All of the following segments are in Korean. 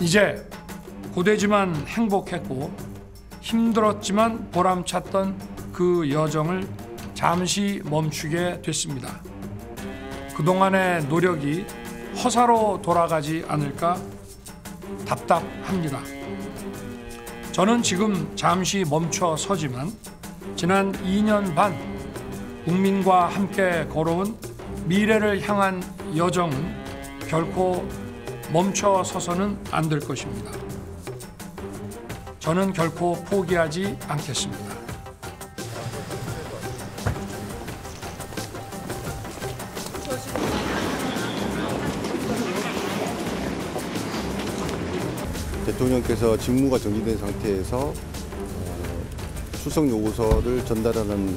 이제 고되지만 행복했고 힘들었지만 보람찼던 그 여정을 잠시 멈추게 됐습니다. 그동안의 노력이 허사로 돌아가지 않을까 답답합니다. 저는 지금 잠시 멈춰 서지만 지난 2년 반 국민과 함께 걸어온 미래를 향한 여정은 결코 멈춰 서서는 안 될 것입니다. 저는 결코 포기하지 않겠습니다. 대통령께서 직무가 정지된 상태에서 출석 요구서를 전달하는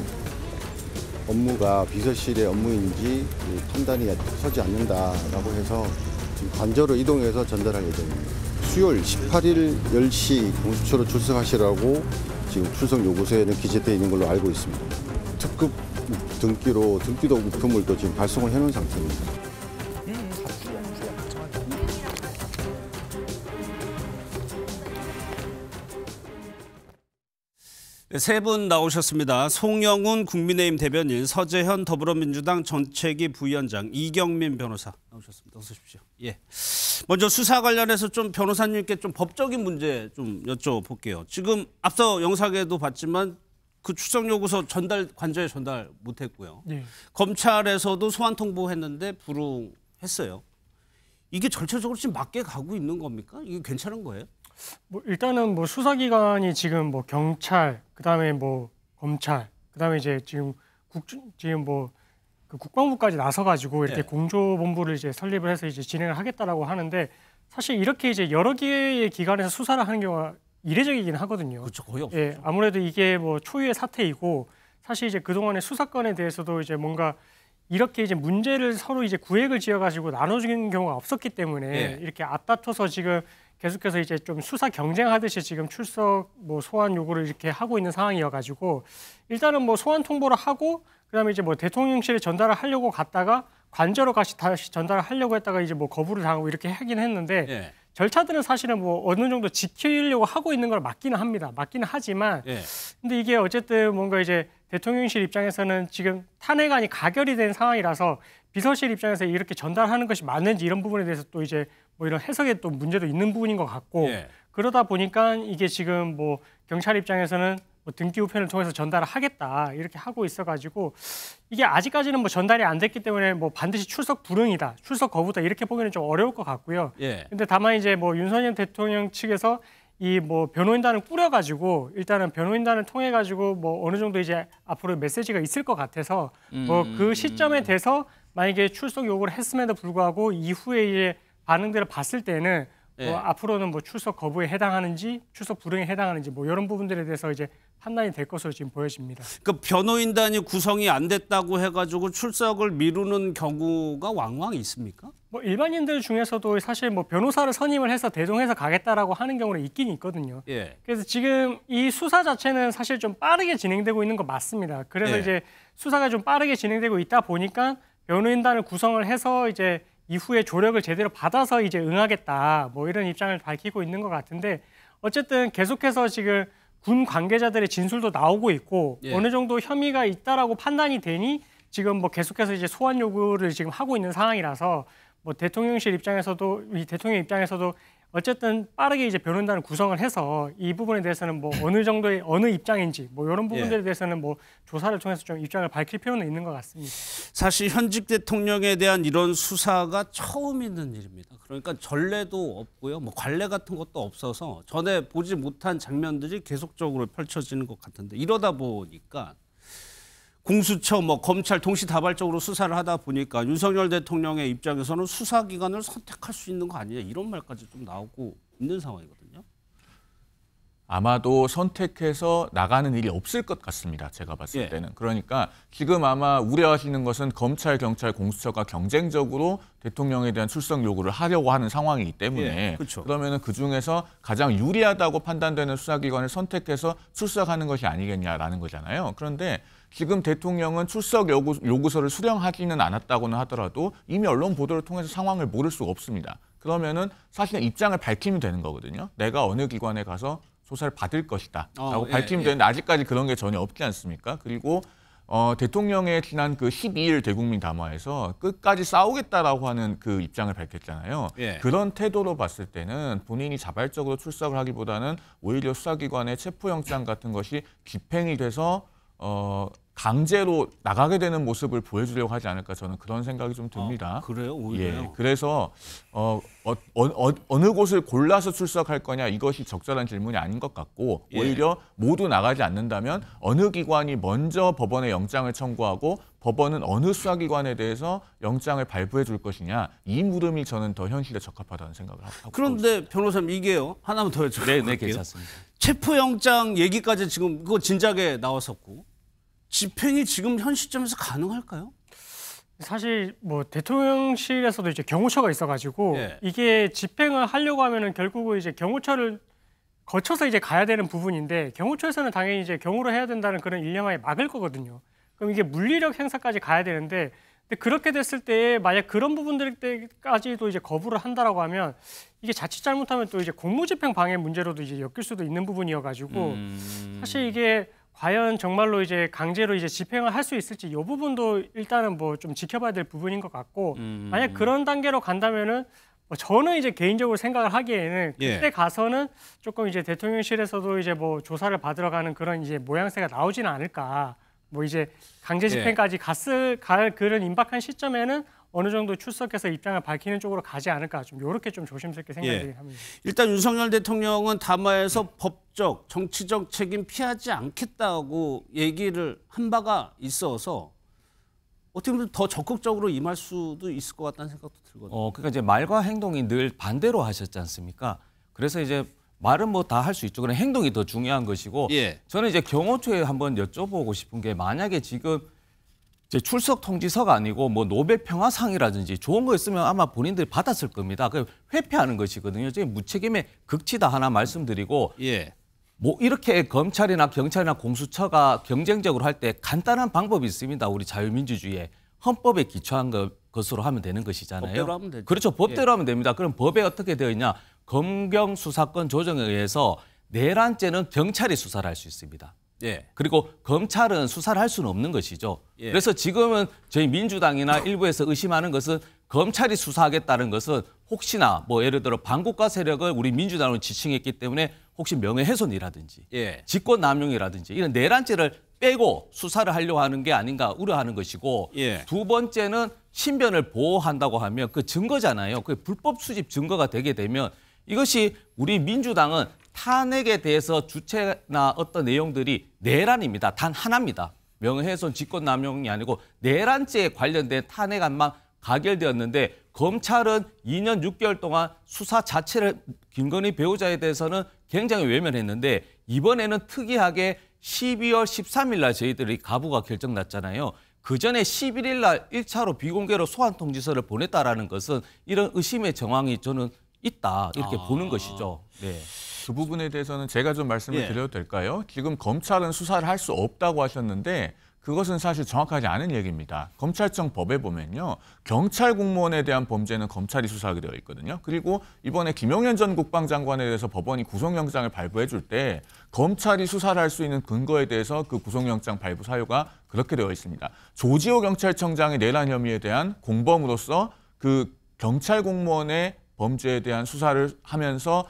업무가 비서실의 업무인지 판단이 서지 않는다라고 해서 지금 관저로 이동해서 전달할 예정입니다. 수요일 18일 10시 공수처로 출석하시라고 지금 출석 요구서에는 기재되어 있는 걸로 알고 있습니다. 특급 등기로 등기도 우편물도 지금 발송을 해놓은 상태입니다. 세 분 나오셨습니다. 송영훈 국민의힘 대변인, 서재현 더불어민주당 정책위 부위원장, 이경민 변호사 나오셨습니다. 어서 오십시오. 예. 먼저 수사 관련해서 좀 변호사님께 좀 법적인 문제 좀 여쭤볼게요. 지금 앞서 영상에도 봤지만 그 출석 요구서 관저에 전달 못했고요. 네. 검찰에서도 소환 통보했는데 불응했어요. 이게 절차적으로 지금 맞게 가고 있는 겁니까? 이게 괜찮은 거예요? 일단은 수사기관이 지금 경찰, 그다음에 검찰, 그다음에 이제 지금 그 국방부까지 나서가지고 이렇게 공조본부를 이제 설립을 해서 이제 진행을 하겠다라고 하는데, 사실 이렇게 이제 여러 개의 기관에서 수사를 하는 경우가 이례적이긴 하거든요. 그렇죠, 거의 없죠. 예, 아무래도 이게 초유의 사태이고, 사실 이제 그동안의 수사건에 대해서도 이제 뭔가 이렇게 이제 문제를 서로 이제 구획을 지어가지고 나눠주는 경우가 없었기 때문에 이렇게 앞다퉈서 지금 계속해서 이제 좀 수사 경쟁하듯이 지금 출석 소환 요구를 이렇게 하고 있는 상황이어가지고, 일단은 소환 통보를 하고 그다음에 이제 대통령실에 전달을 하려고 갔다가 관저로 다시 전달을 하려고 했다가 이제 거부를 당하고 이렇게 하긴 했는데 절차들은 사실은 어느 정도 지키려고 하고 있는 걸 맞기는 합니다. 맞기는 하지만 근데 이게 어쨌든 뭔가 이제 대통령실 입장에서는 지금 탄핵안이 가결이 된 상황이라서 비서실 입장에서 이렇게 전달하는 것이 맞는지 이런 부분에 대해서 또 이제 이런 해석에 또 문제도 있는 부분인 것 같고, 그러다 보니까 이게 지금 경찰 입장에서는 등기 우편을 통해서 전달을 하겠다 이렇게 하고 있어가지고, 이게 아직까지는 전달이 안 됐기 때문에 반드시 출석 불응이다, 출석 거부다 이렇게 보기는 좀 어려울 것 같고요. 근데 다만 이제 윤석열 대통령 측에서 이 변호인단을 꾸려가지고 일단은 변호인단을 통해 가지고 어느 정도 이제 앞으로 메시지가 있을 것 같아서 그 시점에 돼서 만약에 출석 요구를 했음에도 불구하고 이후에 이제 반응들을 봤을 때는 앞으로는 출석 거부에 해당하는지 출석 불응에 해당하는지 이런 부분들에 대해서 이제 판단이 될 것으로 지금 보여집니다. 그러니까 변호인단이 구성이 안 됐다고 해가지고 출석을 미루는 경우가 왕왕 있습니까? 일반인들 중에서도 사실 변호사를 선임을 해서 대동해서 가겠다라고 하는 경우는 있긴 있거든요. 그래서 지금 이 수사 자체는 사실 좀 빠르게 진행되고 있는 거 맞습니다. 그래서 이제 수사가 좀 빠르게 진행되고 있다 보니까 변호인단을 구성을 해서 이제 이후에 조력을 제대로 받아서 이제 응하겠다 이런 입장을 밝히고 있는 것 같은데, 어쨌든 계속해서 지금 군 관계자들의 진술도 나오고 있고 어느 정도 혐의가 있다라고 판단이 되니 지금 계속해서 이제 소환 요구를 지금 하고 있는 상황이라서 대통령실 입장에서도 이 대통령 입장에서도 어쨌든 빠르게 이제 변호인단을 구성을 해서 이 부분에 대해서는 어느 정도의 어느 입장인지 이런 부분들에 대해서는 조사를 통해서 좀 입장을 밝힐 필요는 있는 것 같습니다. 사실 현직 대통령에 대한 이런 수사가 처음 있는 일입니다. 그러니까 전례도 없고요, 관례 같은 것도 없어서 전에 보지 못한 장면들이 계속적으로 펼쳐지는 것 같은데, 이러다 보니까 공수처, 검찰 동시다발적으로 수사를 하다 보니까 윤석열 대통령의 입장에서는 수사기관을 선택할 수 있는 거 아니냐 이런 말까지 좀 나오고 있는 상황이거든요. 아마도 선택해서 나가는 일이 없을 것 같습니다. 제가 봤을 때는. 그러니까 지금 아마 우려하시는 것은 검찰, 경찰, 공수처가 경쟁적으로 대통령에 대한 출석 요구를 하려고 하는 상황이기 때문에 그러면은 그중에서 가장 유리하다고 판단되는 수사기관을 선택해서 출석하는 것이 아니겠냐라는 거잖아요. 그런데 지금 대통령은 출석 요구서를 수령하지는 않았다고는 하더라도 이미 언론 보도를 통해서 상황을 모를 수가 없습니다. 그러면은 사실은 입장을 밝히면 되는 거거든요. 내가 어느 기관에 가서 조사를 받을 것이다 라고 밝히면 되는데 아직까지 그런 게 전혀 없지 않습니까? 그리고 대통령의 지난 그 12일 대국민 담화에서 끝까지 싸우겠다라고 하는 그 입장을 밝혔잖아요. 그런 태도로 봤을 때는 본인이 자발적으로 출석을 하기보다는 오히려 수사기관의 체포영장 같은 것이 집행이 돼서 강제로 나가게 되는 모습을 보여주려고 하지 않을까 저는 그런 생각이 좀 듭니다. 그래요? 오히려요? 예, 그래서 어느 곳을 골라서 출석할 거냐 이것이 적절한 질문이 아닌 것 같고 오히려 모두 나가지 않는다면 어느 기관이 먼저 법원에 영장을 청구하고 법원은 어느 수사기관에 대해서 영장을 발부해 줄 것이냐 이 물음이 저는 더 현실에 적합하다는 생각을 하고 그런데 변호사님 이게요. 하나만 더 여쭤볼게요. 네, 괜찮습니다. 체포영장 얘기까지 지금 그거 진작에 나왔었고 집행이 지금 현 시점에서 가능할까요? 사실 뭐 대통령실에서도 이제 경호처가 있어가지고 이게 집행을 하려고 하면은 결국은 이제 경호처를 거쳐서 이제 가야 되는 부분인데 경호처에서는 당연히 이제 경호를 해야 된다는 그런 일념하에 막을 거거든요. 그럼 이게 물리력 행사까지 가야 되는데 근데 그렇게 됐을 때 만약 그런 부분들까지도 이제 거부를 한다라고 하면 이게 자칫 잘못하면 또 이제 공무집행 방해 문제로도 이제 엮일 수도 있는 부분이어가지고 사실 이게 과연 정말로 이제 강제로 이제 집행을 할 수 있을지 이 부분도 일단은 뭐 좀 지켜봐야 될 부분인 것 같고 만약 그런 단계로 간다면은 뭐 저는 이제 개인적으로 생각을 하기에는 그때 가서는 조금 이제 대통령실에서도 이제 뭐 조사를 받으러 가는 그런 이제 모양새가 나오지는 않을까. 뭐 이제 강제 집행까지 갈 그런 임박한 시점에는 어느 정도 출석해서 입장을 밝히는 쪽으로 가지 않을까 좀 이렇게 좀 조심스럽게 생각이 합니다. 일단 윤석열 대통령은 담화에서 법적, 정치적 책임 피하지 않겠다고 얘기를 한 바가 있어서 어떻게 보면 더 적극적으로 임할 수도 있을 것 같다는 생각도 들거든요. 그러니까 이제 말과 행동이 늘 반대로 하셨지 않습니까? 그래서 이제 말은 뭐 다 할 수 있죠. 그런 행동이 더 중요한 것이고 저는 이제 경호처에 한번 여쭤보고 싶은 게 만약에 지금 이제 출석 통지서가 아니고 뭐 노벨 평화상이라든지 좋은 거 있으면 아마 본인들이 받았을 겁니다. 그 회피하는 것이거든요. 지금 무책임의 극치다 하나 말씀드리고 뭐 이렇게 검찰이나 경찰이나 공수처가 경쟁적으로 할 때 간단한 방법이 있습니다. 우리 자유민주주의에 헌법에 기초한 것으로 하면 되는 것이잖아요. 법대로 하면 되죠. 그렇죠. 법대로 하면 됩니다. 그럼 법에 어떻게 되어 있냐? 검경 수사권 조정에 의해서 내란죄는 경찰이 수사를 할 수 있습니다. 그리고 검찰은 수사를 할 수는 없는 것이죠. 그래서 지금은 저희 민주당이나 일부에서 의심하는 것은 검찰이 수사하겠다는 것은 혹시나 뭐 예를 들어 반국가 세력을 우리 민주당으로 지칭했기 때문에 혹시 명예훼손이라든지 직권남용이라든지 이런 내란죄를 빼고 수사를 하려고 하는 게 아닌가 우려하는 것이고 두 번째는 신변을 보호한다고 하면 그 증거잖아요. 그 불법 수집 증거가 되게 되면 이것이 우리 민주당은 탄핵에 대해서 주체나 어떤 내용들이 내란입니다. 단 하나입니다. 명예훼손 직권남용이 아니고 내란죄에 관련된 탄핵안만 가결되었는데 검찰은 2년 6개월 동안 수사 자체를 김건희 배우자에 대해서는 굉장히 외면했는데 이번에는 특이하게 12월 13일 날 저희들이 가부가 결정났잖아요. 그 전에 11일 날 1차로 비공개로 소환 통지서를 보냈다라는 것은 이런 의심의 정황이 저는 있다 이렇게 보는 것이죠. 그 부분에 대해서는 제가 좀 말씀을 드려도 될까요? 지금 검찰은 수사를 할 수 없다고 하셨는데 그것은 사실 정확하지 않은 얘기입니다. 검찰청 법에 보면요. 경찰 공무원에 대한 범죄는 검찰이 수사하게 되어 있거든요. 그리고 이번에 김용현 전 국방장관에 대해서 법원이 구속영장을 발부해 줄 때 검찰이 수사를 할 수 있는 근거에 대해서 그 구속영장 발부 사유가 그렇게 되어 있습니다. 조지호 경찰청장의 내란 혐의에 대한 공범으로서 그 경찰 공무원의 범죄에 대한 수사를 하면서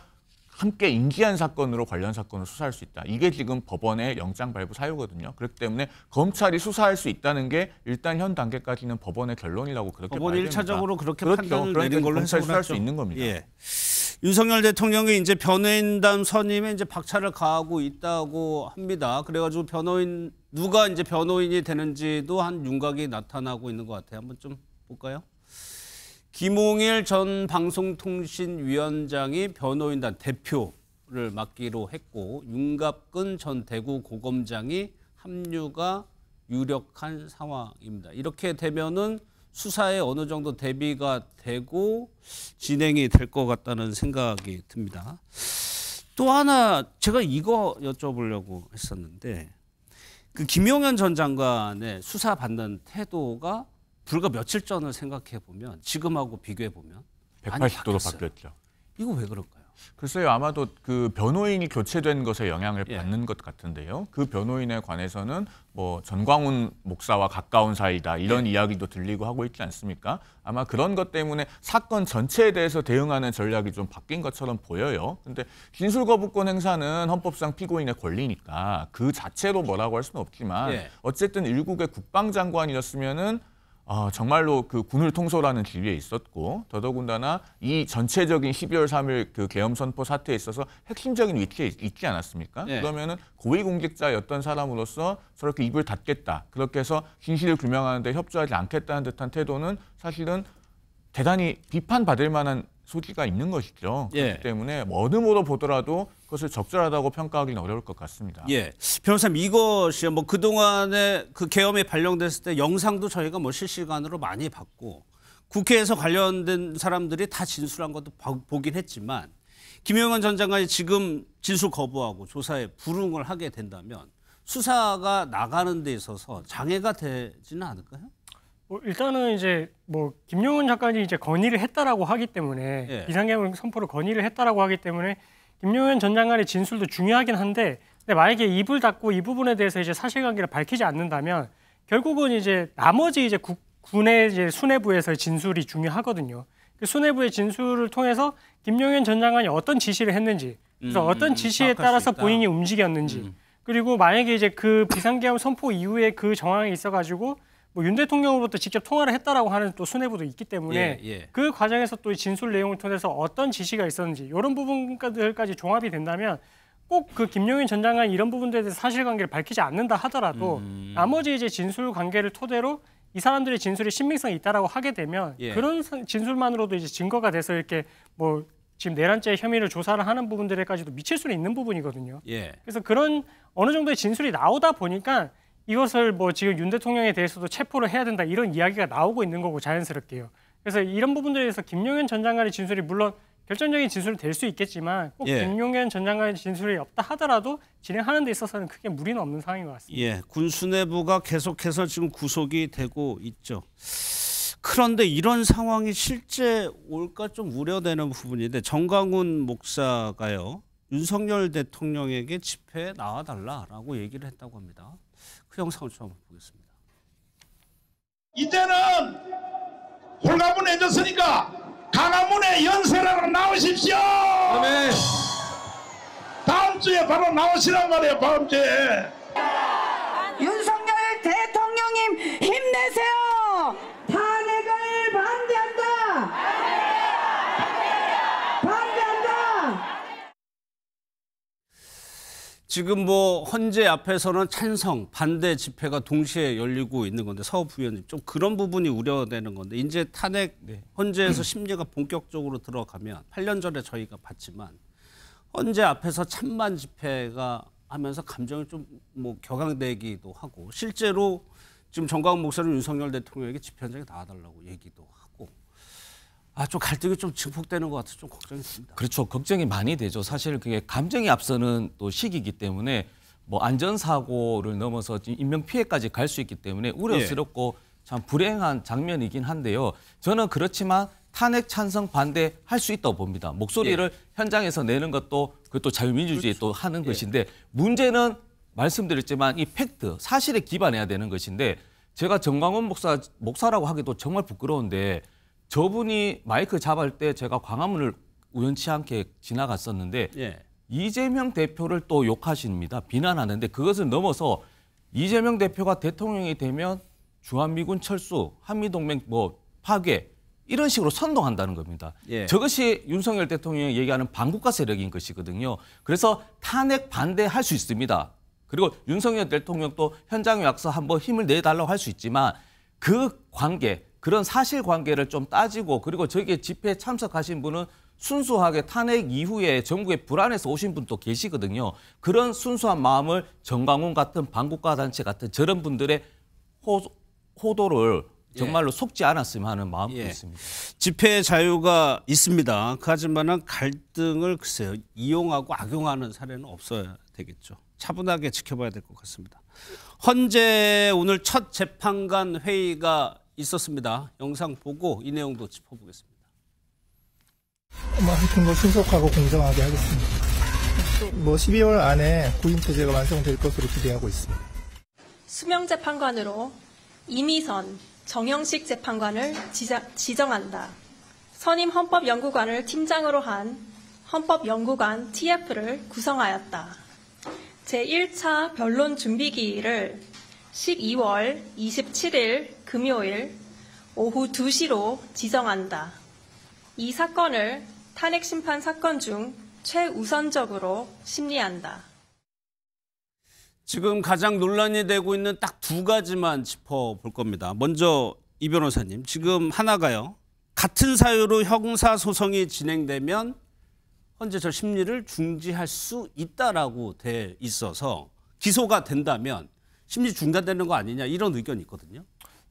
함께 인지한 사건으로 관련 사건을 수사할 수 있다. 이게 지금 법원의 영장 발부 사유거든요. 그렇기 때문에 검찰이 수사할 수 있다는 게 일단 현 단계까지는 법원의 결론이라고 그렇게 봐야 됩니다. 법원이 1차적으로 그렇게 그렇죠. 판단을 그러니까 내린 걸로 검찰이 해석을 수사할 수 하죠. 있는 겁니다. 윤석열 대통령이 이제 변호인단 선임에 이제 박차를 가하고 있다고 합니다. 그래가지고 누가 이제 변호인이 되는지도 한 윤곽이 나타나고 있는 것 같아요. 한번 좀 볼까요? 김홍일 전 방송통신위원장이 변호인단 대표를 맡기로 했고 윤갑근 전 대구 고검장이 합류가 유력한 상황입니다. 이렇게 되면은 수사에 어느 정도 대비가 되고 진행이 될 것 같다는 생각이 듭니다. 또 하나 제가 이거 여쭤보려고 했었는데 그 김용현 전 장관의 수사받는 태도가 불과 며칠 전을 생각해 보면 지금하고 비교해 보면 180도로 바뀌었죠. 이거 왜 그럴까요? 글쎄요, 아마도 그 변호인이 교체된 것에 영향을 받는 것 같은데요. 그 변호인에 관해서는 뭐 전광훈 목사와 가까운 사이다 이런 이야기도 들리고 하고 있지 않습니까? 아마 그런 것 때문에 사건 전체에 대해서 대응하는 전략이 좀 바뀐 것처럼 보여요. 근데 진술 거부권 행사는 헌법상 피고인의 권리니까 그 자체로 뭐라고 할 수는 없지만 어쨌든 일국의 국방장관이었으면은 정말로 그 군을 통솔하는 지위에 있었고 더더군다나 이 전체적인 12월 3일 그 계엄 선포 사태에 있어서 핵심적인 위치에 있지 않았습니까? 그러면은 고위공직자였던 사람으로서 저렇게 입을 닫겠다. 그렇게 해서 진실을 규명하는 데 협조하지 않겠다는 듯한 태도는 사실은 대단히 비판받을 만한 소지가 있는 것이죠. 그렇기 때문에 어느 모로 보더라도 그것을 적절하다고 평가하기는 어려울 것 같습니다. 변호사님, 이것이 뭐 그동안에 그 계엄이 발령됐을 때 영상도 저희가 뭐 실시간으로 많이 봤고 국회에서 관련된 사람들이 다 진술한 것도 보긴 했지만 김용현 전 장관이 지금 진술 거부하고 조사에 불응을 하게 된다면 수사가 나가는 데 있어서 장애가 되지는 않을까요? 일단은 이제 뭐 김용현 작가이 이제 건의를 했다라고 하기 때문에 비상계엄 선포를 건의를 했다라고 하기 때문에 김용현 전 장관의 진술도 중요하긴 한데, 근데 만약에 입을 닫고 이 부분에 대해서 이제 사실관계를 밝히지 않는다면 결국은 이제 나머지 이제 군의 이제 수뇌부에서의 진술이 중요하거든요. 그 수뇌부의 진술을 통해서 김용현 전 장관이 어떤 지시를 했는지, 그래서 어떤 지시에 따라서 본인이 움직였는지, 그리고 만약에 이제 그 비상계엄 선포 이후에 그 정황이 있어가지고 뭐 윤 대통령으로부터 직접 통화를 했다라고 하는 또 수뇌부도 있기 때문에 그 과정에서 또 진술 내용을 통해서 어떤 지시가 있었는지 이런 부분들까지 종합이 된다면 꼭 그 김용현 전 장관이 이런 부분들에 대해서 사실관계를 밝히지 않는다 하더라도 나머지 이제 진술 관계를 토대로 이 사람들의 진술이 신빙성이 있다라고 하게 되면 그런 진술만으로도 이제 증거가 돼서 이렇게 뭐 지금 내란죄 혐의를 조사를 하는 부분들에까지도 미칠 수는 있는 부분이거든요. 그래서 그런 어느 정도의 진술이 나오다 보니까 이것을 뭐 지금 윤 대통령에 대해서도 체포를 해야 된다 이런 이야기가 나오고 있는 거고 자연스럽게요. 그래서 이런 부분들에 대해서 김용현 전 장관의 진술이 물론 결정적인 진술이 될 수 있겠지만 꼭 김용현 전 장관의 진술이 없다 하더라도 진행하는 데 있어서는 크게 무리는 없는 상황인 것 같습니다. 군 수뇌부가 계속해서 지금 구속이 되고 있죠. 그런데 이런 상황이 실제 올까 좀 우려되는 부분인데 정광훈 목사가요. 윤석열 대통령에게 집회에 나와달라라고 얘기를 했다고 합니다. 그 영상을 좀 한번 보겠습니다. 이제는 홀가분해졌으니까 강화문에 연설하러 나오십시오. 네. 다음 주에 바로 나오시란 말이에요. 다음 주에. 윤석열 대통령님 힘내세요. 탄핵을 반대한다. 반대한다. 지금 뭐 헌재 앞에서는 찬성, 반대 집회가 동시에 열리고 있는 건데 서욱 부위원님 좀 그런 부분이 우려되는 건데 이제 탄핵 헌재에서 심리가 본격적으로 들어가면 8년 전에 저희가 봤지만 헌재 앞에서 찬반 집회가 하면서 감정이 좀 뭐 격앙되기도 하고 실제로 지금 정광훈 목사는 윤석열 대통령에게 집회 현장에 나와달라고 얘기도 하고 좀 갈등이 좀 증폭되는 것 같아서 좀 걱정이 듭니다. 그렇죠. 걱정이 많이 되죠. 사실 그게 감정이 앞서는 또 시기이기 때문에 뭐 안전사고를 넘어서 인명피해까지 갈 수 있기 때문에 우려스럽고 참 불행한 장면이긴 한데요. 저는 그렇지만 탄핵 찬성 반대할 수 있다고 봅니다. 목소리를 현장에서 내는 것도 그것도 자유민주주의에 또 하는 것인데 문제는 말씀드렸지만 이 팩트, 사실에 기반해야 되는 것인데 제가 정광훈 목사라고 하기도 정말 부끄러운데 저분이 마이크 잡을 때 제가 광화문을 우연치 않게 지나갔었는데 이재명 대표를 또 욕하십니다. 비난하는데 그것을 넘어서 이재명 대표가 대통령이 되면 주한미군 철수, 한미동맹 뭐 파괴 이런 식으로 선동한다는 겁니다. 저것이 윤석열 대통령이 얘기하는 반국가 세력인 것이거든요. 그래서 탄핵 반대할 수 있습니다. 그리고 윤석열 대통령도 현장에 와서 한번 힘을 내달라고 할 수 있지만 그 관계, 그런 사실관계를 좀 따지고 그리고 저기에 집회에 참석하신 분은 순수하게 탄핵 이후에 전국에 불안해서 오신 분도 계시거든요. 그런 순수한 마음을 정광훈 같은 반국가 단체 같은 저런 분들의 호도를 정말로 속지 않았으면 하는 마음도 있습니다. 집회 자유가 있습니다. 하지만 갈등을 글쎄요 이용하고 악용하는 사례는 없어야 되겠죠. 차분하게 지켜봐야 될 것 같습니다. 헌재 오늘 첫 재판관 회의가 있었습니다. 영상 보고 이 내용도 짚어보겠습니다. 하여튼 신속하고 공정하게 하겠습니다. 12월 안에 구인 체제가 완성될 것으로 기대하고 있습니다. 수명 재판관으로 이미선, 정영식 재판관을 지정한다. 선임 헌법연구관을 팀장으로 한 헌법연구관 TF를 구성하였다. 제1차 변론 준비기일을 12월 27일 금요일 오후 2시로 지정한다. 이 사건을 탄핵심판 사건 중 최우선적으로 심리한다. 지금 가장 논란이 되고 있는 딱 두 가지만 짚어볼 겁니다. 먼저 이 변호사님, 지금 하나가요. 같은 사유로 형사소송이 진행되면 현재 저 심리를 중지할 수 있다라고 돼 있어서 기소가 된다면 심리 중단되는 거 아니냐 이런 의견이 있거든요.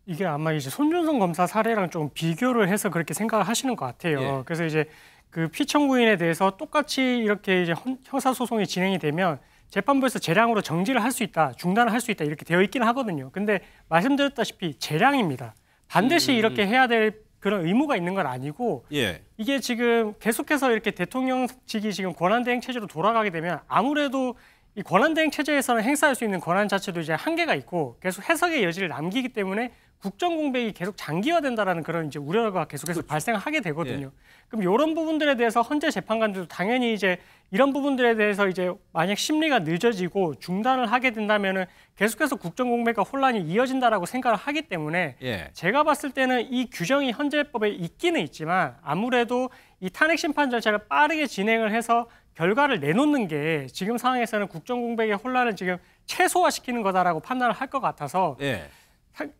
이게 아마 이제 손준성 검사 사례랑 좀 비교를 해서 그렇게 생각을 하시는 것 같아요. 예. 그래서 이제 그 피청구인에 대해서 똑같이 이렇게 이제 형사소송이 진행이 되면 재판부에서 재량으로 정지를 할 수 있다, 중단을 할 수 있다 이렇게 되어 있긴 하거든요. 근데 말씀드렸다시피 재량입니다. 반드시 이렇게 해야 될 그런 의무가 있는 건 아니고 예. 이게 지금 계속해서 이렇게 대통령직이 지금 권한대행 체제로 돌아가게 되면 아무래도 이 권한대행 체제에서는 행사할 수 있는 권한 자체도 이제 한계가 있고 계속 해석의 여지를 남기기 때문에 국정공백이 계속 장기화된다라는 그런 이제 우려가 계속해서 발생하게 되거든요. 그럼 이런 부분들에 대해서 헌재 재판관들도 당연히 이제 이런 부분들에 대해서 이제 만약 심리가 늦어지고 중단을 하게 된다면은 계속해서 국정공백과 혼란이 이어진다라고 생각을 하기 때문에 제가 봤을 때는 이 규정이 헌재법에 있기는 있지만 아무래도 이 탄핵 심판 절차를 빠르게 진행을 해서 결과를 내놓는 게 지금 상황에서는 국정공백의 혼란을 지금 최소화시키는 거다라고 판단을 할 것 같아서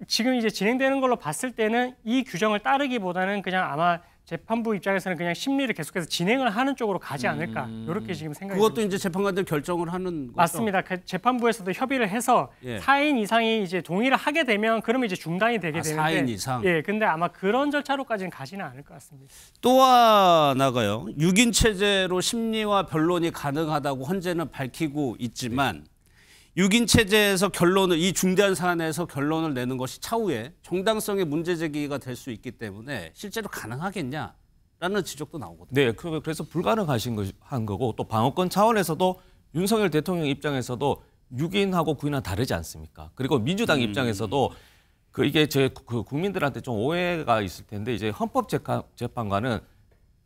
지금 이제 진행되는 걸로 봤을 때는 이 규정을 따르기보다는 그냥 아마 재판부 입장에서는 그냥 심리를 계속해서 진행을 하는 쪽으로 가지 않을까 이렇게 지금 생각이 그것도 듭니다. 이제 재판관들 결정을 하는 거죠? 맞습니다. 그 재판부에서도 협의를 해서 4인 이상이 이제 동의를 하게 되면 그러면 이제 중단이 되게 되는데 4인 이상? 예, 근데 아마 그런 절차로까지는 가지는 않을 것 같습니다. 또 하나가요. 6인 체제로 심리와 변론이 가능하다고 헌재는 밝히고 있지만 6인 체제에서 결론을 이 중대한 사안에서 결론을 내는 것이 차후에 정당성의 문제 제기가 될 수 있기 때문에 실제로 가능하겠냐라는 지적도 나오거든요. 네, 그래서 불가능한 거고 또 방어권 차원에서도 윤석열 대통령 입장에서도 6인하고 9인은 다르지 않습니까? 그리고 민주당 입장에서도 이게 그 국민들한테 좀 오해가 있을 텐데 이제 헌법재판관은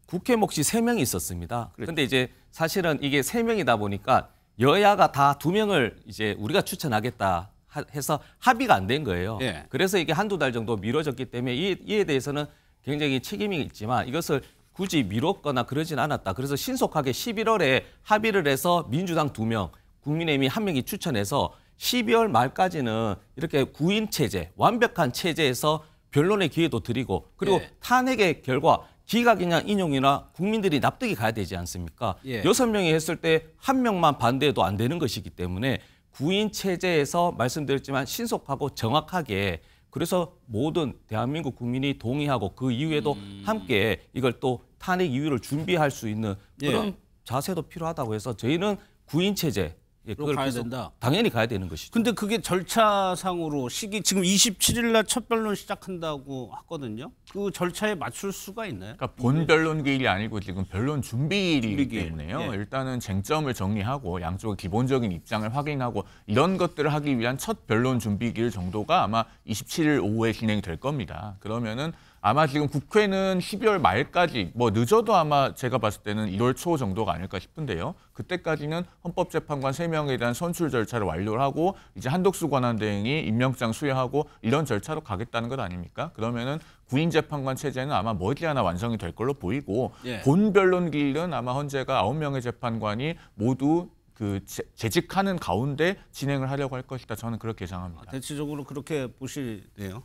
국회 몫이 3명이 있었습니다. 그런데 이제 사실은 이게 3명이다 보니까 여야가 다 2명을 이제 우리가 추천하겠다 해서 합의가 안 된 거예요. 그래서 이게 한두 달 정도 미뤄졌기 때문에 이에 대해서는 굉장히 책임이 있지만 이것을 굳이 미뤘거나 그러진 않았다. 그래서 신속하게 11월에 합의를 해서 민주당 2명, 국민의힘이 1명이 추천해서 12월 말까지는 이렇게 9인 체제, 완벽한 체제에서 변론의 기회도 드리고 그리고 탄핵의 결과 기각이냐 인용이나 국민들이 납득이 가야 되지 않습니까? 6명이 했을 때 1명만 반대해도 안 되는 것이기 때문에 9인 체제에서 말씀드렸지만 신속하고 정확하게 그래서 모든 대한민국 국민이 동의하고 그 이후에도 함께 이걸 또 탄핵 이유를 준비할 수 있는 그런 자세도 필요하다고 해서 저희는 9인 체제 그걸 가야 된다. 당연히 가야 되는 것이죠. 근데 그게 절차상으로 시기 지금 27일 날 첫 변론 시작한다고 하거든요. 그 절차에 맞출 수가 있나요? 그러니까 본 변론 기일이 아니고 지금 변론 준비일이기 때문에요. 예. 일단은 쟁점을 정리하고 양쪽의 기본적인 입장을 확인하고 이런 것들을 하기 위한 첫 변론 준비기일 정도가 아마 27일 오후에 진행이 될 겁니다. 그러면은 아마 지금 국회는 12월 말까지 뭐 늦어도 아마 제가 봤을 때는 1월 초 정도가 아닐까 싶은데요. 그때까지는 헌법재판관 3명에 대한 선출 절차를 완료를 하고 이제 한덕수 권한대행이 임명장 수여하고 이런 절차로 가겠다는 것 아닙니까? 그러면은 9인 재판관 체제는 아마 머지않아 완성이 될 걸로 보이고 본 변론 기일은 아마 헌재가 9명의 재판관이 모두 그 재직하는 가운데 진행을 하려고 할 것이다. 저는 그렇게 예상합니다. 대체적으로 그렇게 보시네요.